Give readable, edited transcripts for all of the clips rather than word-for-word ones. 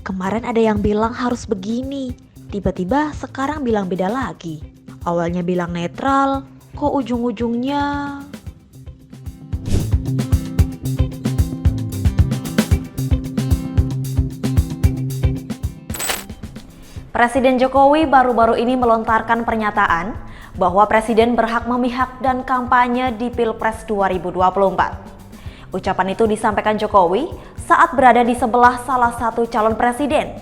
Kemarin ada yang bilang harus begini, tiba-tiba sekarang bilang beda lagi. Awalnya bilang netral, kok ujung-ujungnya... Presiden Jokowi baru-baru ini melontarkan pernyataan bahwa Presiden berhak memihak dan kampanye di Pilpres 2024. Ucapan itu disampaikan Jokowi saat berada di sebelah salah satu calon presiden.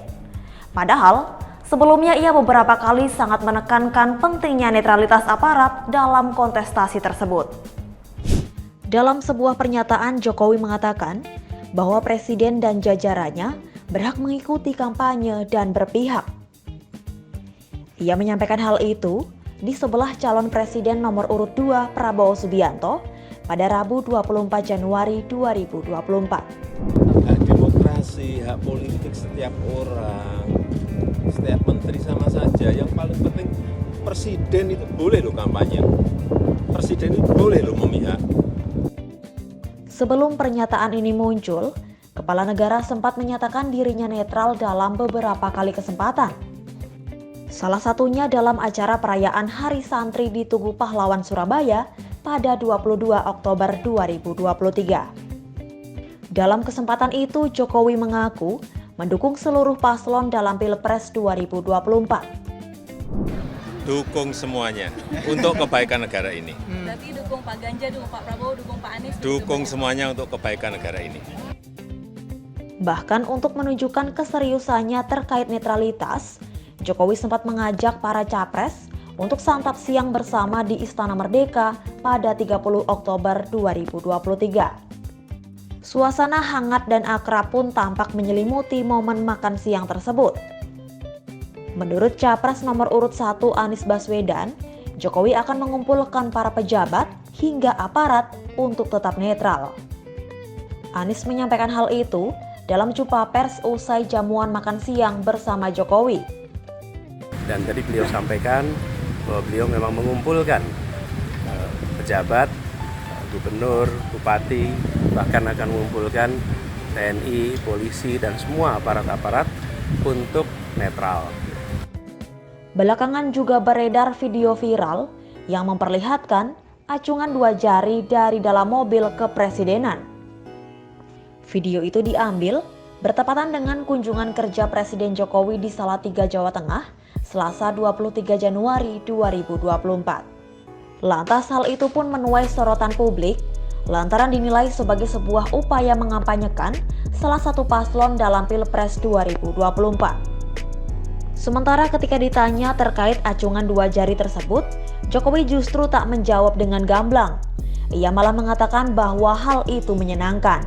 Padahal, sebelumnya ia beberapa kali sangat menekankan pentingnya netralitas aparat dalam kontestasi tersebut. Dalam sebuah pernyataan, Jokowi mengatakan bahwa Presiden dan jajarannya berhak mengikuti kampanye dan berpihak. Ia menyampaikan hal itu di sebelah calon presiden nomor urut 2 Prabowo Subianto pada Rabu 24 Januari 2024. Hak demokrasi, hak politik setiap orang, setiap menteri sama saja. Yang paling penting presiden itu boleh loh kampanye. Presiden itu boleh loh memihak. Sebelum pernyataan ini muncul, Kepala Negara sempat menyatakan dirinya netral dalam beberapa kali kesempatan. Salah satunya dalam acara perayaan Hari Santri di Tugu Pahlawan Surabaya pada 22 Oktober 2023. Dalam kesempatan itu, Jokowi mengaku mendukung seluruh paslon dalam Pilpres 2024. Dukung semuanya untuk kebaikan negara ini. Berarti dukung Pak Ganjar, dukung Pak Prabowo, dukung Pak Anies. Dukung semuanya untuk kebaikan negara ini. Bahkan untuk menunjukkan keseriusannya terkait netralitas, Jokowi sempat mengajak para capres untuk santap siang bersama di Istana Merdeka pada 30 Oktober 2023. Suasana hangat dan akrab pun tampak menyelimuti momen makan siang tersebut. Menurut capres nomor urut 1 Anies Baswedan, Jokowi akan mengumpulkan para pejabat hingga aparat untuk tetap netral. Anies menyampaikan hal itu dalam jumpa pers usai jamuan makan siang bersama Jokowi. Dan tadi beliau sampaikan bahwa beliau memang mengumpulkan pejabat, gubernur, bupati, bahkan akan mengumpulkan TNI, polisi, dan semua aparat-aparat untuk netral. Belakangan juga beredar video viral yang memperlihatkan acungan 2 jari dari dalam mobil kepresidenan. Video itu diambil bertepatan dengan kunjungan kerja Presiden Jokowi di Salatiga, Jawa Tengah, Selasa 23 Januari 2024. Lantas hal itu pun menuai sorotan publik lantaran dinilai sebagai sebuah upaya mengampanyekan salah satu paslon dalam Pilpres 2024. Sementara ketika ditanya terkait acungan 2 jari tersebut, Jokowi justru tak menjawab dengan gamblang. Ia malah mengatakan bahwa hal itu menyenangkan.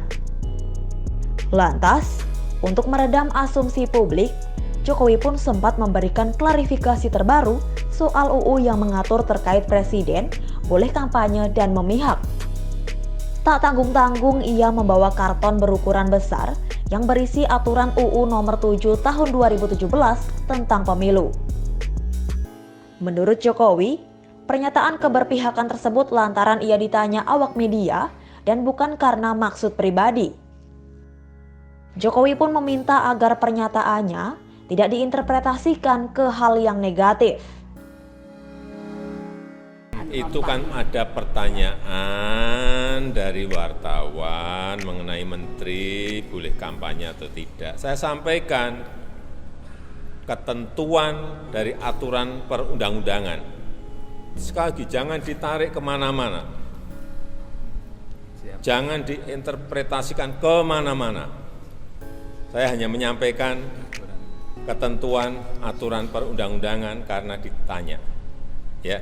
Lantas, untuk meredam asumsi publik, Jokowi pun sempat memberikan klarifikasi terbaru soal UU yang mengatur terkait presiden boleh kampanye dan memihak. Tak tanggung-tanggung ia membawa karton berukuran besar yang berisi aturan UU nomor 7 tahun 2017 tentang pemilu. Menurut Jokowi, pernyataan keberpihakan tersebut lantaran ia ditanya awak media dan bukan karena maksud pribadi. Jokowi pun meminta agar pernyataannya tidak diinterpretasikan ke hal yang negatif. Itu kan ada pertanyaan dari wartawan mengenai menteri boleh kampanye atau tidak. Saya sampaikan ketentuan dari aturan perundang-undangan. Sekali lagi, jangan ditarik kemana-mana. Jangan diinterpretasikan kemana-mana. Saya hanya menyampaikan ketentuan aturan perundang-undangan karena ditanya. Ya.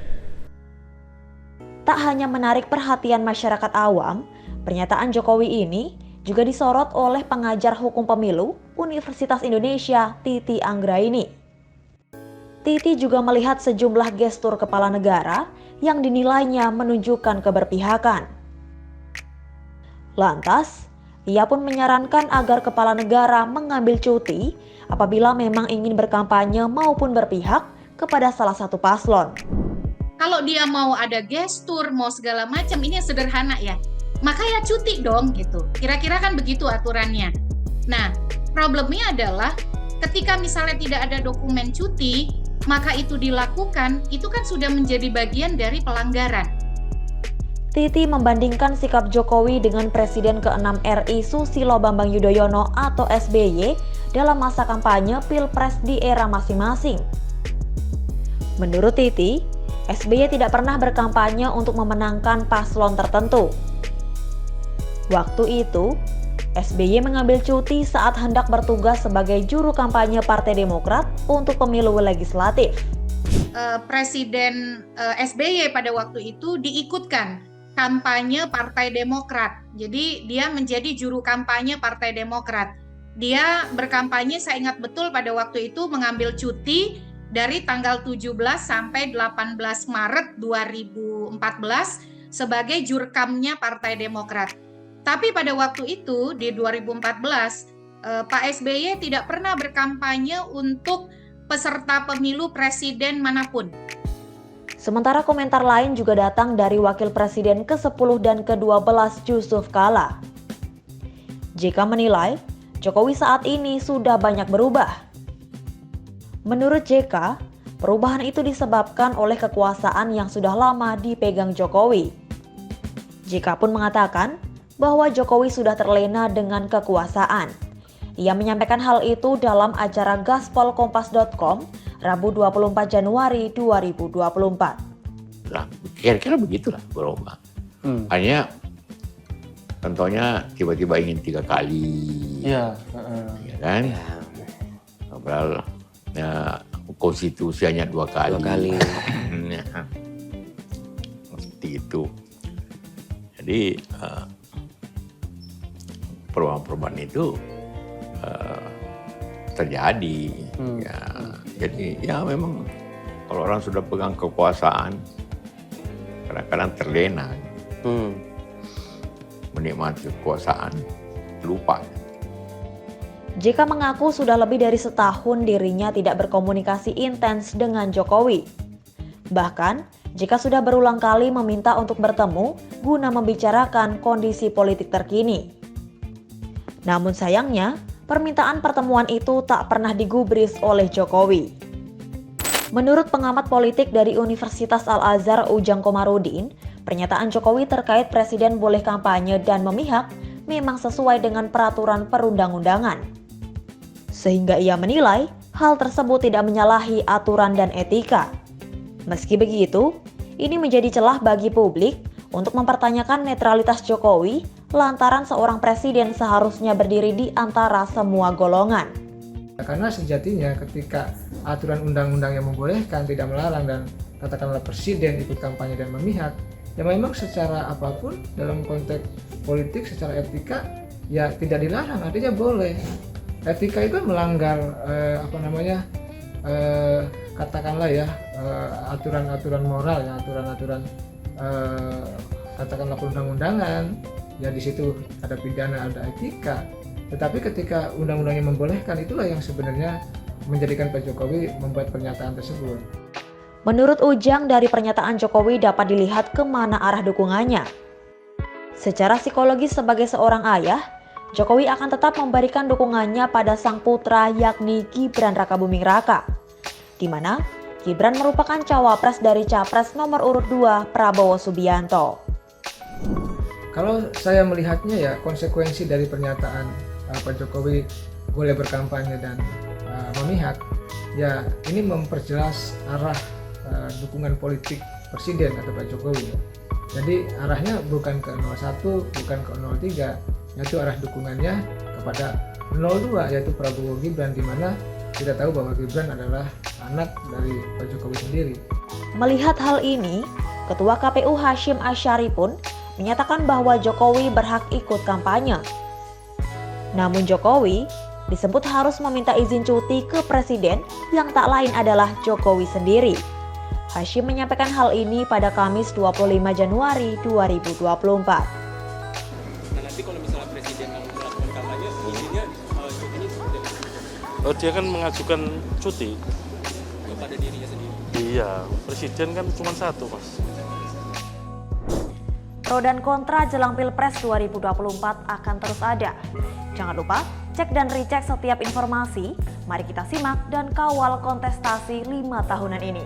Tak hanya menarik perhatian masyarakat awam, pernyataan Jokowi ini juga disorot oleh pengajar hukum pemilu Universitas Indonesia, Titi Anggraini. Titi juga melihat sejumlah gestur kepala negara yang dinilainya menunjukkan keberpihakan. Lantas, ia pun menyarankan agar kepala negara mengambil cuti apabila memang ingin berkampanye maupun berpihak kepada salah satu paslon. Kalau dia mau ada gestur, mau segala macam, ini yang sederhana ya. Maka ya cuti dong gitu. Kira-kira kan begitu aturannya. Nah, problemnya adalah Ketika misalnya tidak ada dokumen cuti, maka itu dilakukan, itu kan sudah menjadi bagian dari pelanggaran. Titi membandingkan sikap Jokowi dengan Presiden ke-6 RI Susilo Bambang Yudhoyono atau SBY dalam masa kampanye Pilpres di era masing-masing. Menurut Titi, SBY tidak pernah berkampanye untuk memenangkan paslon tertentu. Waktu itu, SBY mengambil cuti saat hendak bertugas sebagai juru kampanye Partai Demokrat untuk pemilu legislatif. Presiden SBY pada waktu itu diikutkan kampanye Partai Demokrat. Jadi dia menjadi juru kampanye Partai Demokrat. Dia berkampanye, saya ingat betul pada waktu itu mengambil cuti dari tanggal 17 sampai 18 Maret 2014 sebagai jurkamnya Partai Demokrat. Tapi pada waktu itu di 2014 Pak SBY tidak pernah berkampanye untuk peserta pemilu presiden manapun. Sementara komentar lain juga datang dari Wakil Presiden ke-10 dan ke-12 Yusuf Kala. JK menilai Jokowi saat ini sudah banyak berubah. Menurut JK, perubahan itu disebabkan oleh kekuasaan yang sudah lama dipegang Jokowi. JK pun mengatakan bahwa Jokowi sudah terlena dengan kekuasaan. Ia menyampaikan hal itu dalam acara gaspolkompas.com Rabu 24 Januari 2024. Nah, kira-kira begitulah berubah. Hanya contohnya tiba-tiba ingin 3 kali. Ya kan? Padahal konstitusi hanya 2 kali. Seperti itu. Jadi perubahan-perubahan itu terjadi. Jadi ya memang kalau orang sudah pegang kekuasaan kadang-kadang terlena. Menikmati kekuasaan, lupa. JK mengaku sudah lebih dari setahun dirinya tidak berkomunikasi intens dengan Jokowi. Bahkan, JK sudah berulang kali meminta untuk bertemu guna membicarakan kondisi politik terkini. Namun sayangnya, permintaan pertemuan itu tak pernah digubris oleh Jokowi. Menurut pengamat politik dari Universitas Al-Azhar Ujang Komarudin, pernyataan Jokowi terkait presiden boleh kampanye dan memihak memang sesuai dengan peraturan perundang-undangan. Sehingga ia menilai hal tersebut tidak menyalahi aturan dan etika. Meski begitu, ini menjadi celah bagi publik untuk mempertanyakan netralitas Jokowi lantaran seorang presiden seharusnya berdiri di antara semua golongan. Karena sejatinya ketika aturan undang-undang yang membolehkan tidak melarang dan katakanlah presiden ikut kampanye dan memihak, ya memang secara apapun dalam konteks politik secara etika ya tidak dilarang, artinya boleh. Etika itu melanggar katakanlah ya aturan-aturan moral ya, aturan-aturan katakanlah perundang-undangan. Ya di situ ada pidana, ada etika. Tetapi ketika undang-undangnya membolehkan, itulah yang sebenarnya menjadikan Pak Jokowi membuat pernyataan tersebut. Menurut Ujang, dari pernyataan Jokowi dapat dilihat kemana arah dukungannya. Secara psikologis sebagai seorang ayah, Jokowi akan tetap memberikan dukungannya pada sang putra yakni Gibran Rakabuming Raka, di mana Gibran merupakan cawapres dari capres nomor urut 2 Prabowo Subianto. Kalau saya melihatnya ya konsekuensi dari pernyataan Pak Jokowi boleh berkampanye dan memihak, ya ini memperjelas arah dukungan politik presiden atau Pak Jokowi. Jadi arahnya bukan ke 01, bukan ke 03, yaitu arah dukungannya kepada 02 yaitu Prabowo Gibran, di mana kita tahu bahwa Gibran adalah anak dari Pak Jokowi sendiri. Melihat hal ini, Ketua KPU Hashim Asyari pun menyatakan bahwa Jokowi berhak ikut kampanye. Namun Jokowi disebut harus meminta izin cuti ke presiden yang tak lain adalah Jokowi sendiri. Hashim menyampaikan hal ini pada Kamis 25 Januari 2024. Nah nanti kalau misalnya presiden melakukan kampanye, izinnya cutinya seperti apa? Dia kan mengajukan cuti. Kepada dirinya sendiri? Iya, presiden kan cuma satu, Mas. Pro dan kontra jelang Pilpres 2024 akan terus ada. Jangan lupa Cek dan recheck setiap informasi, mari kita simak dan kawal kontestasi 5 tahunan ini.